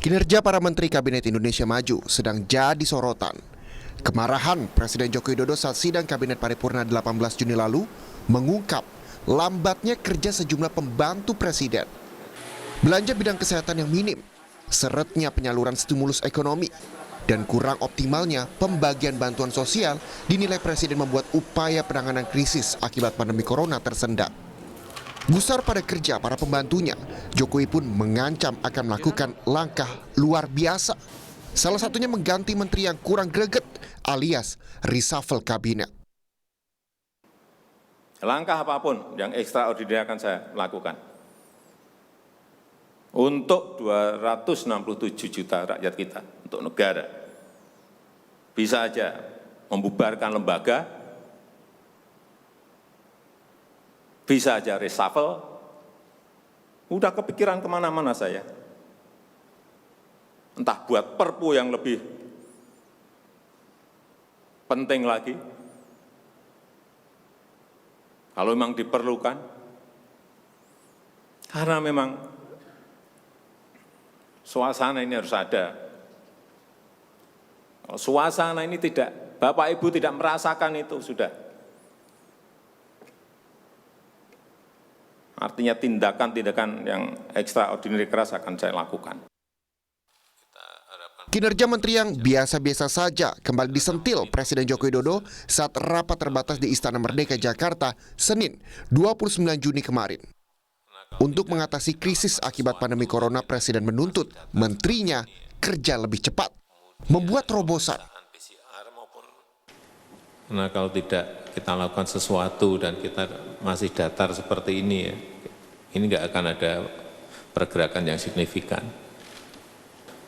Kinerja para Menteri Kabinet Indonesia Maju sedang jadi sorotan. Kemarahan Presiden Joko Widodo saat sidang Kabinet Paripurna 18 Juni lalu mengungkap lambatnya kerja sejumlah pembantu Presiden. Belanja bidang kesehatan yang minim, seretnya penyaluran stimulus ekonomi, dan kurang optimalnya pembagian bantuan sosial dinilai Presiden membuat upaya penanganan krisis akibat pandemi corona tersendat. Gusar pada kerja para pembantunya, Jokowi pun mengancam akan melakukan langkah luar biasa. Salah satunya mengganti menteri yang kurang greget alias reshuffle kabinet. Langkah apapun yang ekstraordinari akan saya lakukan. Untuk 267 juta rakyat kita, untuk negara. Bisa aja membubarkan lembaga, bisa aja reshuffle, udah kepikiran kemana-mana saya. Entah buat perpu yang lebih penting lagi, kalau memang diperlukan, karena memang suasana ini harus ada. Kalau suasana ini tidak, Bapak Ibu tidak merasakan itu sudah. Artinya tindakan-tindakan yang ekstraordinari keras akan saya lakukan. Kinerja menteri yang biasa-biasa saja kembali disentil Presiden Joko Widodo saat rapat terbatas di Istana Merdeka, Jakarta, Senin 29 Juni kemarin. Untuk mengatasi krisis akibat pandemi corona, Presiden menuntut menterinya kerja lebih cepat, membuat terobosan. Karena kalau tidak kita lakukan sesuatu dan kita masih datar seperti ini, ini nggak akan ada pergerakan yang signifikan.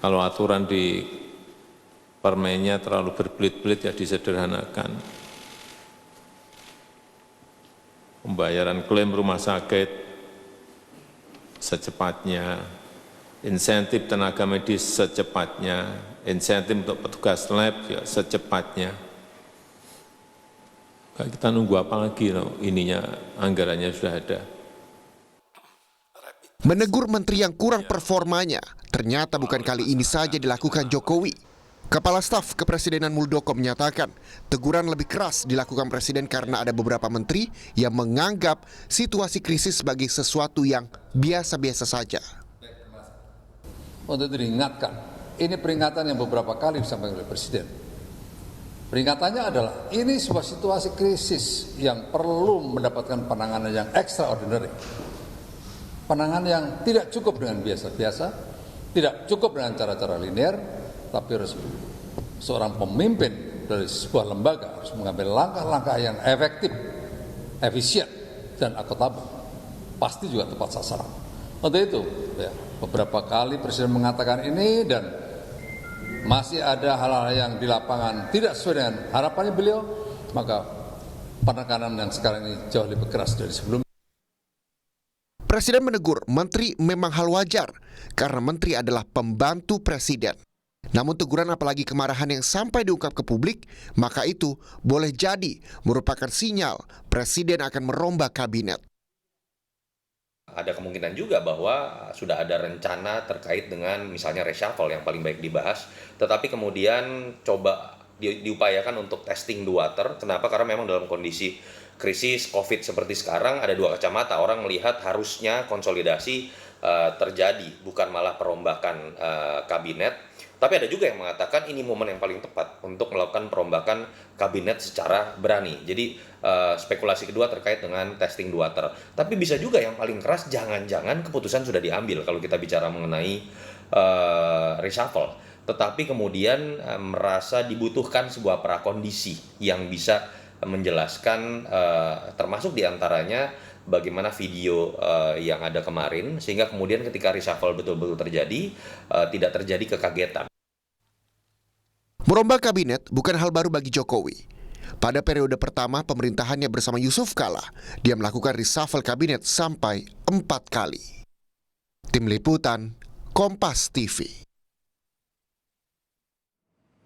Kalau aturan di permennya terlalu berbelit-belit, ya disederhanakan. Pembayaran klaim rumah sakit secepatnya, insentif tenaga medis secepatnya, insentif untuk petugas lab ya secepatnya. Kita nunggu apa lagi, ininya anggarannya sudah ada. Menegur menteri yang kurang performanya, ternyata bukan kali ini saja dilakukan Jokowi. Kepala Staf Kepresidenan Muldoko menyatakan, teguran lebih keras dilakukan Presiden karena ada beberapa menteri yang menganggap situasi krisis sebagai sesuatu yang biasa-biasa saja. Untuk diingatkan, ini peringatan yang beberapa kali disampaikan oleh Presiden. Peringatannya adalah ini sebuah situasi krisis yang perlu mendapatkan penanganan yang extraordinary. Penanganan yang tidak cukup dengan biasa-biasa, tidak cukup dengan cara-cara linear, tapi harus seorang pemimpin dari sebuah lembaga harus mengambil langkah-langkah yang efektif, efisien, dan akuntabel. Pasti juga tepat sasaran. Untuk itu, ya, beberapa kali Presiden mengatakan ini dan masih ada hal-hal yang di lapangan tidak sesuai dengan harapannya beliau, maka penekanan yang sekarang ini jauh lebih keras dari sebelumnya. Presiden menegur menteri memang hal wajar karena menteri adalah pembantu Presiden. Namun teguran apalagi kemarahan yang sampai diungkap ke publik, maka itu boleh jadi merupakan sinyal Presiden akan merombak kabinet. Ada kemungkinan juga bahwa sudah ada rencana terkait dengan misalnya reshuffle yang paling baik dibahas, tetapi kemudian coba diupayakan untuk testing the water. Kenapa? Karena memang dalam kondisi krisis COVID seperti sekarang ada dua kacamata. Orang melihat harusnya konsolidasi terjadi, bukan malah perombakan kabinet. Tapi ada juga yang mengatakan ini momen yang paling tepat untuk melakukan perombakan kabinet secara berani. Jadi spekulasi kedua terkait dengan testing the water. Tapi bisa juga yang paling keras, jangan-jangan keputusan sudah diambil kalau kita bicara mengenai reshuffle. Tetapi kemudian merasa dibutuhkan sebuah prakondisi yang bisa menjelaskan termasuk diantaranya bagaimana video yang ada kemarin, sehingga kemudian ketika reshuffle betul-betul terjadi, tidak terjadi kekagetan. Merombak kabinet bukan hal baru bagi Jokowi. Pada periode pertama pemerintahannya bersama Yusuf Kala, dia melakukan reshuffle kabinet sampai 4 kali. Tim Liputan, Kompas TV.